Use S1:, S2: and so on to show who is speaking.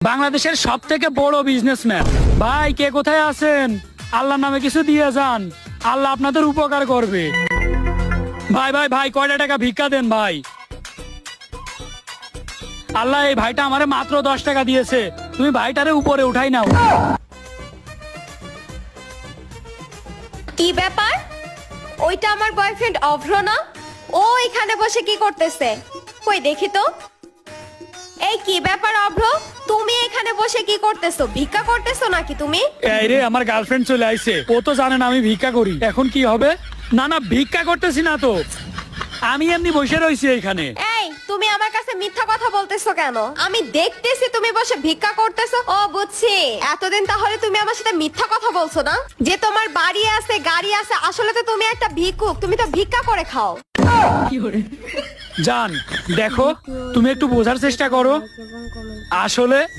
S1: বাংলাদেশের সব থেকে বড় বিজনেসম্যান ভাই, কে কোথায় আছেন? আল্লাহর নামে কিছু দিয়ে যান, আল্লাহ আপনাদের উপকার করবে। ভাই ভাই ভাই, কয়টা টাকা ভিক্ষা দেন ভাই। আল্লাহ, এই ভাইটা আমারে মাত্র 10 টাকা দিয়েছে, তুমি ভাইটারে উপরে উঠাই নাও।
S2: কি ব্যাপার? ওইটা আমার বয়ফ্রেন্ড অভ্র না? ও এখানে বসে কি করতেছে? কই দেখি তো। এই কি ব্যাপার অভ্র, তুমি এখানে বসে কি করতেছো? ভিক্ষা করতেছো নাকি তুমি?
S1: এই রে, আমার গার্লফ্রেন্ড চলে আইছে, ও তো জানে না আমি ভিক্ষা করি, এখন কি হবে? না না, ভিক্ষা করতেছি না তো, আমি এমনি বসে রইছি এখানে।
S2: এই তুমি আমার কাছে মিথ্যা কথা বলতেছো কেন? আমি দেখতেছি তুমি বসে ভিক্ষা করতেছো। ও বুঝছি, এতদিন তাহলে তুমি আমার সাথে মিথ্যা কথা বলছো না, যে তোমার বাড়ি আছে গাড়ি আছে, আসলে তো তুমি একটা ভিক্ষুক, তুমি তো ভিক্ষা করে খাও।
S1: জান দেখো, তুমি একটু বোঝার চেষ্টা করো, আসলে